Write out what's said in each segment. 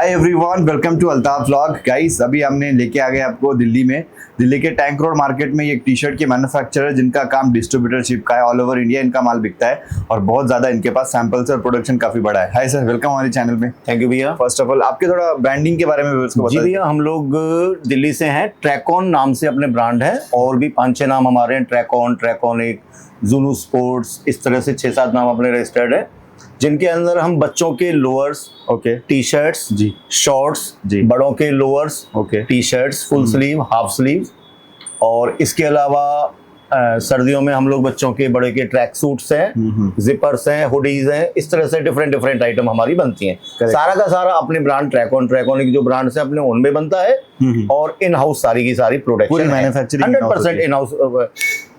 Hi everyone, welcome to Altaf vlog. Guys, अभी हमने लेके आ गए आपको दिल्ली के टैंक रोड मार्केट में एक टी शर्ट के मैन्युफैक्चरर जिनका काम डिस्ट्रीब्यूटरशिप का है। ऑल ओवर इंडिया इनका माल बिकता है और बहुत ज्यादा इनके पास सैंपल्स और प्रोडक्शन काफी बड़ा है। हाय सर, वेलकम हमारे चैनल में। थैंक यू भैया। फर्स्ट ऑफ ऑल आपके थोड़ा ब्रांडिंग के बारे में जी भैया, हम लोग दिल्ली से हैं। ट्रैकॉन नाम से अपने ब्रांड है और भी 5-6 नाम हमारे हैं। ट्रैकॉन एक, जुनू स्पोर्ट्स, इस तरह से 6-7 नाम अपने रजिस्टर्ड है, जिनके अंदर हम बच्चों के लोअर्स, टी शर्ट्स जी, शॉर्ट्स जी, बड़ों के lowers, T shirts, full sleeve, half sleeve, और इसके अलावा सर्दियों में हम लोग बच्चों के बड़े के ट्रैक सूट्स हैं, जिपर्स हैं, हुडीज हैं, इस तरह से डिफरेंट आइटम हमारी बनती हैं। सारा का सारा अपने ब्रांड ट्रैकॉन की जो ब्रांड से अपने ओन में बनता है और इन हाउस सारी की सारी प्रोडक्शन है। 100% इन हाउस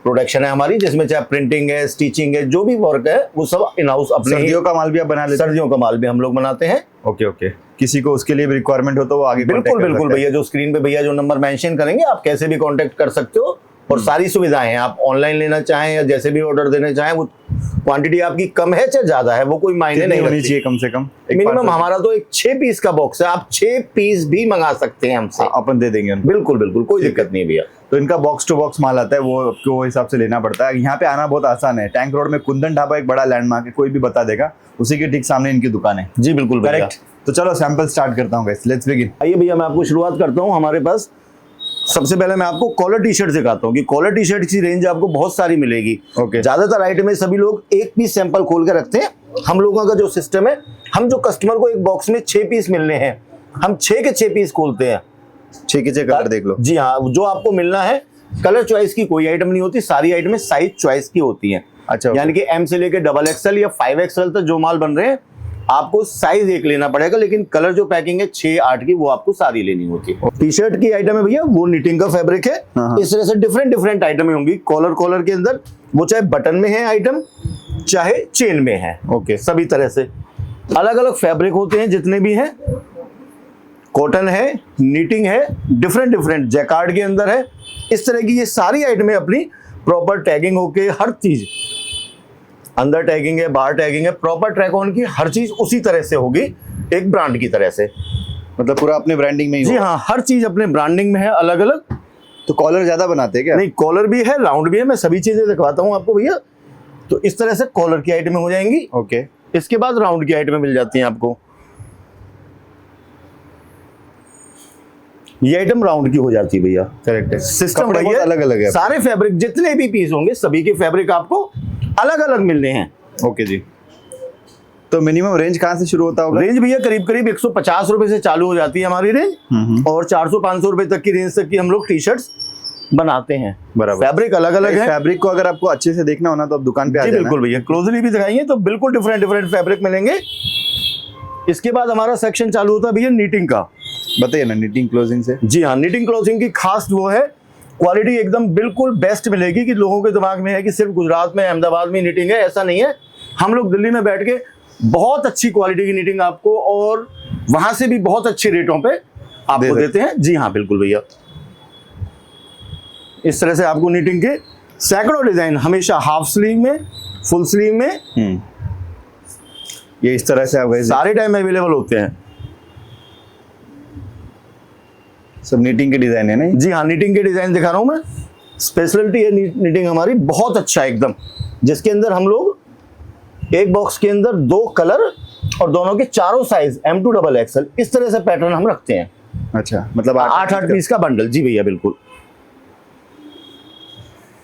प्रोडक्शन है हमारी, जिसमें चाहे प्रिंटिंग है, स्टिचिंग है, जो भी वर्क है वो सब इन हाउस। अपने सर्दियों का माल भी आप बना लेते हैं? सर्दियों का माल भी हम लोग बनाते हैं। ओके। किसी को उसके लिए भी रिक्वायरमेंट हो तो वो आगे बिल्कुल भैया, जो स्क्रीन पे भैया जो नंबर मेंशन करेंगे आप कैसे भी कांटेक्ट कर सकते हो और सारी सुविधाएं हैं। आप ऑनलाइन लेना चाहें या जैसे भी ऑर्डर देना चाहें, वो क्वांटिटी आपकी कम है चाहे ज्यादा है, वो कोई मायने नहीं होनी चाहिए। कम से कम मिनिमम हमारा तो एक 6 पीस का बॉक्स है, आप 6 पीस भी मंगा सकते हैं हमसे, अपन दे देंगे। बिल्कुल कोई दिक्कत नहीं है भैया। तो इनका बॉक्स टू बॉक्स माल आता है, वो आपको हिसाब से लेना पड़ता है। यहाँ पे आना बहुत आसान है। टैंक रोड में कुंदन ढाबा एक बड़ा लैंडमार्क है, कोई भी बता देगा, उसी के ठीक सामने इनकी दुकान है। जी बिल्कुल करेक्ट। तो चलो सैंपल स्टार्ट करता हूँ, लेट्स बिगिन। आइए भैया, मैं आपको शुरुआत करता हूँ। हमारे पास सबसे पहले मैं आपको कॉलर टी शर्ट दिखाता हूँ कि कॉलर टी शर्ट की रेंज आपको बहुत सारी मिलेगी। ज्यादातर आइटम में सभी लोग एक पीस सैंपल खोल के रखते हैं। हम लोगों का जो सिस्टम है, हम जो कस्टमर को एक बॉक्स में 6 पीस मिलने हैं, हम 6 के 6 पीस खोलते हैं। 6 के 6 कलर देख लो। जी हाँ, जो आपको मिलना है, कलर चॉइस की कोई आइटम नहीं होती, सारी आइटमें साइज चॉइस की होती हैं। अच्छा, यानी कि M से लेके XXL या 5XL तक जो माल बन रहे हैं, आपको साइज एक लेना पड़ेगा, लेकिन कलर जो पैकिंग है 6-8 की, वो आपको सारी लेनी होती है। टी शर्ट की आइटम है भैया, वो निटिंग का फैब्रिक है। इस तरह से डिफरेंट आइटम होंगी। कॉलर के अंदर वो चाहे बटन में है आइटम, चाहे चेन में है, सभी तरह से अलग अलग फैब्रिक होते हैं जितने भी हैं। कॉटन है, नीटिंग है, डिफरेंट जैकार्ड के अंदर है। इस तरह की ये सारी आइटमें अपनी प्रॉपर टैगिंग होके, हर चीज अंदर टैगिंग है, बाहर टैगिंग है, प्रॉपर ट्रैकॉन की हर चीज उसी तरह से होगी, एक ब्रांड की तरह से। मतलब पूरा अपने ब्रांडिंग में ही? जी हाँ, हर चीज अपने ब्रांडिंग में है, अलग अलग। तो कॉलर ज्यादा बनाते हैं क्या? नहीं, कॉलर भी है, राउंड भी है। मैं सभी चीजें दिखवाता हूँ आपको भैया। तो इस तरह से कॉलर की आइटमें हो जाएंगी। ओके। इसके बाद राउंड की आइटमें मिल जाती हैं आपको। ये आइटम राउंड की हो जाती है भैया। करेक्ट है। सिस्टम भैया अलग अलग है। सारे फैब्रिक जितने भी पीस होंगे, सभी के फैब्रिक आपको अलग अलग मिलने हैं। ओके जी। तो मिनिमम रेंज कहाँ से शुरू होता होगा? रेंज भैया करीब 150 रुपए से चालू हो जाती है हमारी रेंज, और 400-500 रुपए तक की रेंज तक की हम लोग टी शर्ट्स बनाते हैं। बराबर। फैब्रिक अलग अलग है। फैब्रिक को अगर आपको अच्छे से देखना होना तो आप दुकान पे आ जाना। बिल्कुल भैया, क्लोजली भी दिखाइए तो बिल्कुल डिफरेंट फैब्रिक मिलेंगे। इसके बाद हमारा सेक्शन चालू होता है भैया नीटिंग का। बताइए ना, नीटिंग क्लोजिंग से। जी हाँ, नीटिंग क्लोजिंग की खास वो है, क्वालिटी एकदम बिल्कुल बेस्ट मिलेगी। कि लोगों के दिमाग में है कि सिर्फ गुजरात में, अहमदाबाद में नीटिंग है, ऐसा नहीं है। हम लोग दिल्ली में बैठ के बहुत अच्छी क्वालिटी की नीटिंग आपको, और वहां से भी बहुत अच्छे रेटों पे आपको देते हैं। जी हाँ बिल्कुल भैया। इस तरह से आपको नीटिंग के सैकड़ों डिजाइन, हमेशा हाफ स्लीव में, फुल स्लीव में, ये इस तरह से आप सारे टाइम अवेलेबल होते हैं। सब नीटिंग के डिजाइन है ना? जी हाँ, नीटिंग के डिजाइन दिखा रहा हूं मैं। स्पेशलिटी है नीटिंग हमारी, बहुत अच्छा है एकदम, जिसके अंदर हम लोग एक बॉक्स के अंदर 2 कलर और दोनों के चारों साइज M to XXL, इस तरह से पैटर्न हम रखते हैं। अच्छा, मतलब 8 पीस का बंडल। जी भैया बिल्कुल।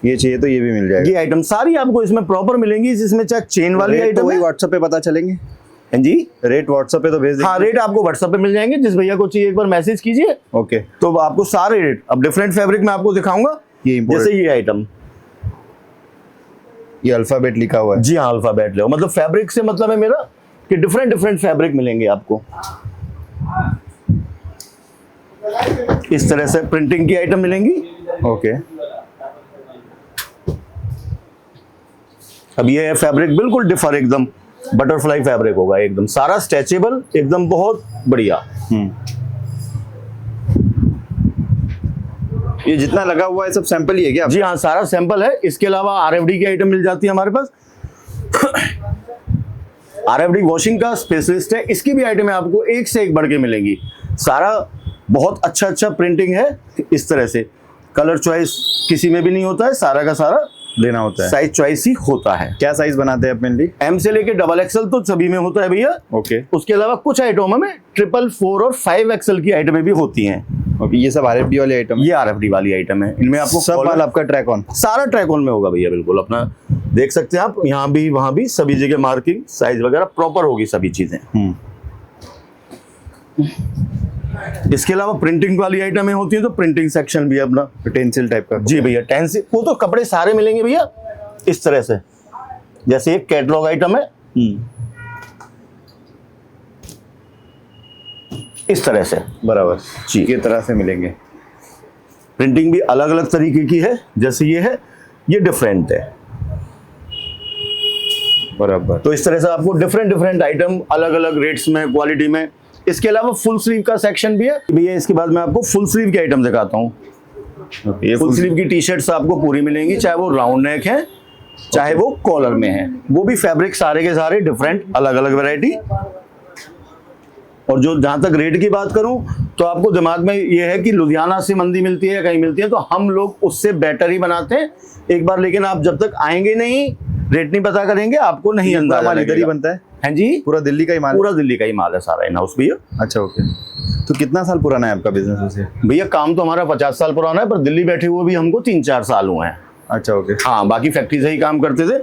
ये चाहिए तो ये भी मिल जाएगा। ये आइटम सारी आपको इसमें प्रॉपर मिलेंगी, जिसमें चाहे चेन वाली आइटम है। व्हाट्सएप पे पता चलेंगे जी, रेट व्हाट्सएप पे तो भेज देंगे। हाँ, रेट आपको व्हाट्सएप पे मिल जाएंगे। जिस भैया को चाहिए एक बार मैसेज कीजिए। ओके। तो आपको सारे रेट, अब डिफरेंट फैब्रिक में आपको दिखाऊंगा। जैसे ये आइटम, ये अल्फाबेट लिखा हुआ है। जी हाँ, अल्फाबेट लो, मतलब फैब्रिक से मतलब है मेरा कि डिफरेंट फैब्रिक मिलेंगे आपको। इस तरह से प्रिंटिंग की आइटम मिलेंगी। ओके। अब ये फैब्रिक बिल्कुल डिफर, एकदम बटरफ्लाई फैब्रिक होगा, एकदम सारा स्ट्रेचेबल, एकदम बहुत बढ़िया। ये जितना लगा हुआ है सब सैंपल ही है क्या? जी हाँ, सारा सैंपल है। इसके अलावा RFD की आइटम मिल जाती है हमारे पास। RFD वॉशिंग का स्पेशलिस्ट है, इसकी भी आइटमें आपको एक से एक बढ़ के मिलेंगी। सारा बहुत अच्छा प्रिंटिंग है, इस तरह से कलर चॉइस किसी में भी नहीं होता है, सारा का सारा लेना होता है। साइज चॉइस ही होता है। क्या साइज बनाते हैं आप मेनली? M से लेके XXL तो सभी में होता है भैया। ओके उसके अलावा कुछ आइटमों में 444 और 5XL की आइटमें भी होती हैं। ओके, ये सब RFD वाले आइटम? ये RFD वाली आइटम है, इनमें आपको सब माल आपका ट्रैक ऑन? सारा ट्रैक ऑन में होगा भैया, बिल्कुल अपना देख सकते हैं आप, यहाँ भी वहां भी सभी जगह मार्किंग साइज वगैरह प्रॉपर होगी सभी चीजें। इसके अलावा प्रिंटिंग वाली आइटमें होती है तो प्रिंटिंग सेक्शन भी है अपना, टेंसिल टाइप का? जी भैया, टेंसिल वो तो कपड़े सारे मिलेंगे भैया इस तरह से, जैसे एक कैटलॉग आइटम है इस तरह से, बराबर जी ये तरह से मिलेंगे। प्रिंटिंग भी अलग अलग तरीके की है, जैसे ये है, ये डिफरेंट है, बराबर। तो इस तरह से आपको डिफरेंट आइटम अलग अलग रेट्स में, क्वालिटी में। इसके अलावा फुल स्लीव का सेक्शन भी है भैया। इसके बाद मैं आपको फुल स्लीव की आइटम दिखाता हूँ। ये फुल स्लीव की टी शर्ट्स आपको पूरी मिलेंगी, चाहे वो राउंड नेक है चाहे वो कॉलर में है, वो भी फैब्रिक सारे के सारे डिफरेंट अलग अलग वैरायटी। और जो जहां तक रेट की बात करूं तो आपको दिमाग में ये है कि लुधियाना से मंदी मिलती है या कहीं मिलती है, तो हम लोग उससे बेटर ही बनाते हैं एक बार, लेकिन आप जब तक आएंगे नहीं, रेट नहीं पता करेंगे, आपको नहीं अंदाजा इधर ही बनता है? हाँ जी, पूरा दिल्ली का ही माल? पूरा दिल्ली का ही माल है सारा इन हाउस भैया। अच्छा ओके। तो कितना साल पुराना है आपका बिजनेस वैसे? भैया काम तो हमारा 50 साल पुराना है, पर दिल्ली बैठे हुए भी हमको 3-4 साल हुए हैं। अच्छा ओके। हाँ, बाकी फैक्ट्री से ही काम करते थे।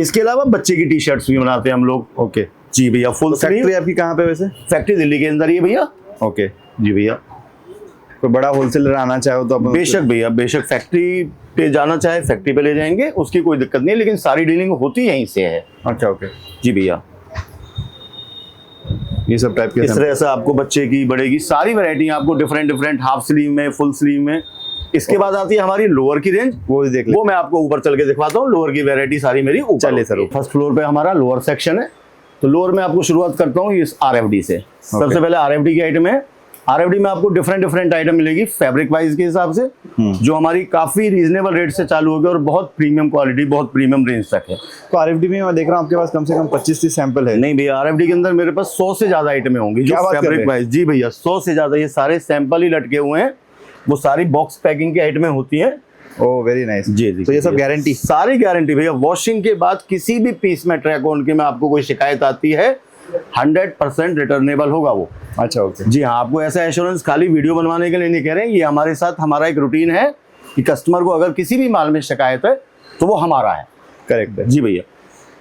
इसके अलावा बच्चे की टी शर्ट्स भी बनाते हैं हम लोग। ओके जी भैया, फुल फैक्ट्री आपकी कहाँ पे वैसे? फैक्ट्री दिल्ली के अंदर ही है भैया। ओके जी भैया, कोई बड़ा होलसेलर आना चाहे तो अपन बेशक भैया, बेशक फैक्ट्री पे जाना चाहे फैक्ट्री पे ले जाएंगे, उसकी कोई दिक्कत नहीं है, लेकिन सारी डीलिंग होती यहीं से है। अच्छा ओके। जी भैया, ये सब टाइप के इस तरह से आपको बच्चे की, बड़े की सारी वैरायटी आपको डिफरेंट हाफ स्लीव में, फुल स्लीव में। इसके बाद आती है हमारी लोअर की रेंज, वो भी देख वो मैं आपको ऊपर चल के दिखवाता हूँ। लोअर की वैरायटी सारी मेरी ऊपर। चलिए सर। फर्स्ट फ्लोर पे हमारा लोअर सेक्शन है, तो लोअर में आपको शुरुआत करता हूँ इस RFD से। सबसे पहले RFD की आइटम है। RFD में आपको डिफरेंट आइटम मिलेगी फैब्रिक वाइज के हिसाब से, जो हमारी काफी रीजनेबल रेट से चालू होगी और बहुत प्रीमियम क्वालिटी, बहुत प्रीमियम रेंज तक है। तो RFD में मैं देख रहा हूँ आपके पास कम से कम 25-30 सैंपल है? नहीं भैया, RFD के अंदर मेरे पास 100 से ज्यादा आइटमें होंगी जो फैब्रिक वाइज। जी भैया, 100 से ज्यादा, ये सारे सैंपल ही लटके हुए हैं, वो सारी बॉक्स पैकिंग की आइटमें होती हैं। Oh very nice. जी जी, तो ये सब गारंटी? सारी गारंटी भैया। वॉशिंग के बाद किसी भी पीस में ट्रैक ऑन के में आपको कोई शिकायत आती है, 100% रिटर्नेबल होगा वो। अच्छा ओके। जी हाँ, आपको ऐसा एश्योरेंस खाली वीडियो बनवाने के लिए नहीं कह रहे हैं, ये हमारे साथ हमारा एक रूटीन है कि कस्टमर को अगर किसी भी माल में शिकायत है तो वो हमारा है। करेक्ट है जी भैया।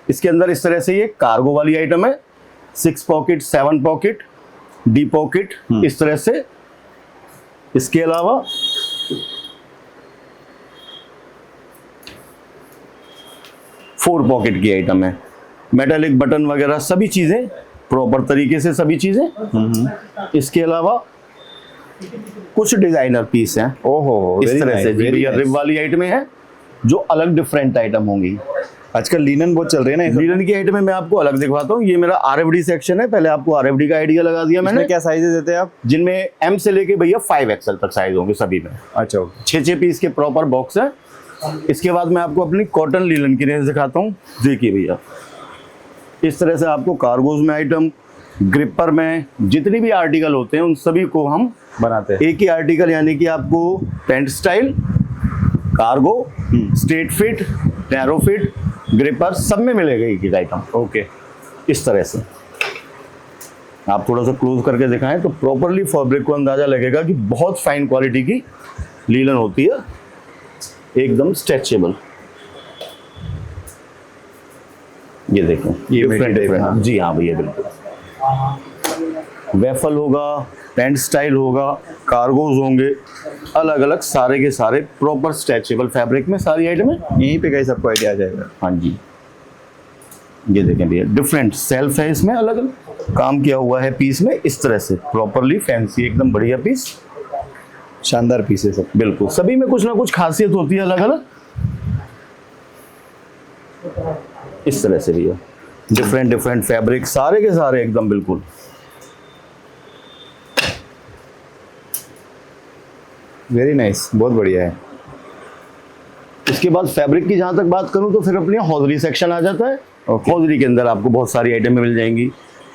इसके अंदर इस तरह से ये कार्गो वाली आइटम है, 6 पॉकेट, 7 पॉकेट, D पॉकेट, इस तरह से। इसके अलावा फोर पॉकेट की आइटम है, मेटालिक बटन वगैरह सभी चीजें प्रॉपर तरीके से, सभी चीजें। इसके अलावा कुछ डिजाइनर पीस हैं, ओहो इस तरह से। जी भैया, रिब वाली आइटमें हैं जो अलग डिफरेंट आइटम होंगी। आजकल लिनन बहुत चल रहे हैं ना, लिनन की आइटम मैं आपको अलग दिखवाता हूँ। ये मेरा RFD सेक्शन है, पहले आपको RFD का आइडिया लगा दिया मैंने। क्या साइजेस देते हैं आप? जिनमें M से लेके भैया 5XL तक साइज होंगे सभी में। अच्छा ओके। 6 पीस के प्रॉपर बॉक्स है। इसके बाद मैं आपको अपनी कॉटन लिनन की रेंज दिखाता हूँ। देखिए भैया, इस तरह से आपको कार्गोज में आइटम, ग्रिपर में जितनी भी आर्टिकल होते हैं उन सभी को हम बनाते हैं एक ही आर्टिकल, यानी कि आपको pant style, cargo, straight fit, narrow fit, gripper सब में मिलेगा एक ही आइटम। ओके। इस तरह से आप थोड़ा सा क्लोज करके दिखाएं तो प्रॉपरली फैब्रिक को अंदाजा लगेगा कि बहुत फाइन क्वालिटी की लीलन होती है, एकदम स्ट्रेचेबल। ये देखो, ये डिफरेंट। जी हाँ भैया, बिल्कुल। वेफल होगा, पैंट स्टाइल होगा, कार्गोज होंगे, अलग अलग सारे के सारे प्रॉपर स्ट्रेचेबल फैब्रिक में सारी आइटम है। यहीं पे कहीं सबको आइडिया आ जाएगा। हाँ जी, ये देखें भैया, डिफरेंट सेल्फ है, इसमें अलग अलग काम किया हुआ है पीस में, इस तरह से प्रॉपरली फैंसी, एकदम बढ़िया पीस, शानदार पीस है सब। बिल्कुल, सभी में कुछ ना कुछ खासियत होती है अलग अलग। इस तरह से भैया, डिफरेंट फैब्रिक सारे के सारे एकदम बिल्कुल। वेरी नाइस, बहुत बढ़िया है। इसके बाद फैब्रिक की जहां तक बात करूं तो फिर अपने हौजरी सेक्शन आ जाता है। Okay. हौजरी के अंदर आपको बहुत सारी आइटमें मिल जाएंगी,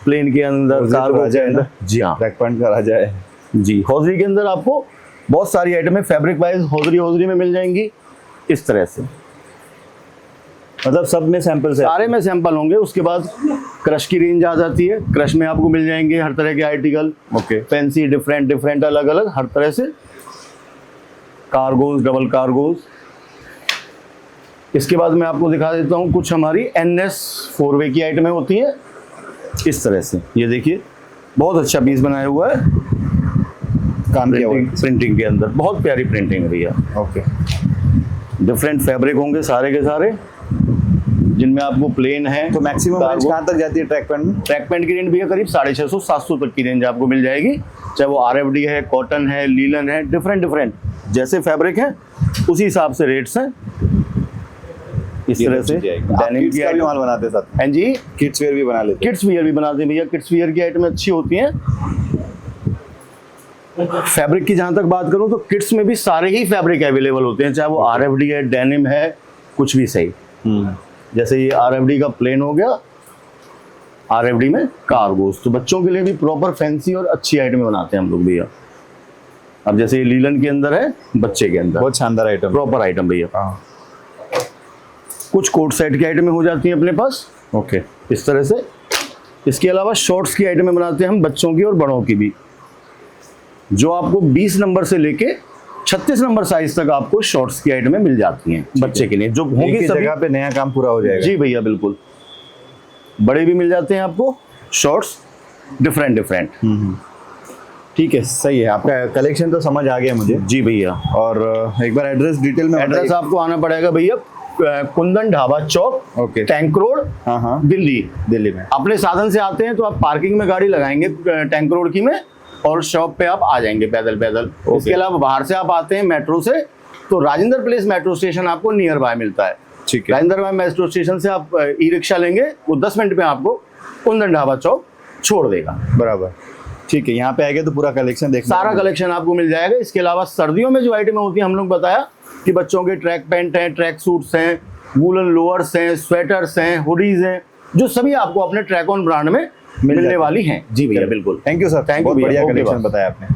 प्लेन के अंदर, हौजरी तो कार्गो राजा के है ना? अंदर। जी हाँ ट्रैक पैंट का राजा है। जी, हौजरी के अंदर आपको बहुत सारी आइटमें फैब्रिक वाइज हौजरी में मिल जाएंगी इस तरह से। मतलब सब में सैंपल्स है? सारे में सैंपल होंगे। उसके बाद क्रश की रेंज आ जाती है, क्रश में आपको मिल जाएंगे हर तरह के आर्टिकल, ओके। फैंसी, डिफरेंट अलग अलग हर तरह से, कार्गोज, डबल कार्गोज। इसके बाद मैं आपको दिखा देता हूँ कुछ हमारी NS 4-वे की आइटमें होती हैं इस तरह से। ये देखिए बहुत अच्छा पीस बनाया हुआ है, काम किया हुआ है। प्रिंटिंग के अंदर बहुत प्यारी प्रिंटिंग है भैया। ओके। डिफरेंट फैब्रिक होंगे सारे के सारे, जिनमें आपको प्लेन है। तो मैक्सिमम रेंज कहाँ तक जाती है ट्रैक पैंट में? ट्रैक पैंट की रेंज भैया करीब 650-700 तक की रेंज आपको मिल जाएगी, चाहे वो RFD है, कॉटन है, लीलन है, डिफरेंट जैसे फैब्रिक है उसी हिसाब से रेट्स हैं इस तरह से। डेनिम की भी माल बनाते हैं साथ? हाँ जी, किड्स वेयर भी बना लेते हैं? किड्स वियर भी बनाते हैं भैया, किड्स वियर की आइटमें अच्छी होती हैं। फैब्रिक की जहां तक बात करूं तो किड्स में भी सारे ही फैब्रिक अवेलेबल होते हैं, चाहे वो RFD है, डेनिम है, कुछ भी सही। जैसे ये RFD का प्लेन हो गया, RFD में कार्गोस, तो बच्चों के लिए भी प्रॉपर फैंसी और अच्छी आइटमें बनाते हैं हम लोग भैया। अब जैसे ये लीलन के अंदर है, बच्चे के अंदर बहुत शानदार आइटम, प्रॉपर आइटम भैया। हाँ। कुछ कोट सेट की आइटमें हो जाती हैं अपने पास ओके। इस तरह से। इसके अलावा शॉर्ट्स की आइटमें बनाते हैं हम बच्चों की और बड़ों की भी, जो आपको 20 नंबर से लेके 36 नंबर साइज तक आपको शॉर्ट्स की आइटमें मिल जाती हैं बच्चे के लिए, जो होंगी एक सभी जगह पे नया काम पूरा हो जाएगा। जी भैया बिल्कुल। बड़े भी मिल जाते हैं आपको शॉर्ट्स, डिफरेंट। ठीक है, सही है। आपका कलेक्शन तो समझ आ गया मुझे। जी भैया। और एक बार एड्रेस डिटेल में एड्रेस बताइए। आपको आना पड़ेगा भैया कुंदन ढाबा चौक, ओके। टैंक रोड, हाँ, दिल्ली में। अपने साधन से आते हैं तो आप पार्किंग में गाड़ी लगाएंगे टैंक रोड की में, और शॉप पे आप आ जाएंगे पैदल। इसके अलावा बाहर से आप आते हैं मेट्रो से तो राजेंद्र प्लेस मेट्रो स्टेशन आपको नियर बाय मिलता है। ठीक है। राजेंद्र प्लेस मेट्रो स्टेशन से आप ई-रिक्शा लेंगे, वो 10 मिनट में आपको कुंदन ढाबा चौक छोड़ देगा। बराबर। ठीक है, यहाँ पे आएगा तो पूरा कलेक्शन देखना, सारा कलेक्शन आपको मिल जाएगा। इसके अलावा सर्दियों में जो आइटमें होती हैं, हम लोग बताया कि बच्चों के ट्रैक पैंट हैं, ट्रैक सूट्स हैं, वूलन लोअर्स हैं, स्वेटर्स हैं, हुडीज हैं, जो सभी आपको अपने ट्रैक ऑन ब्रांड में मिलने वाली हैं। जी भैया बिल्कुल। Thank you sir, thank you बहुत भैया, बढ़िया ओके कलेक्शन बस। बताया आपने।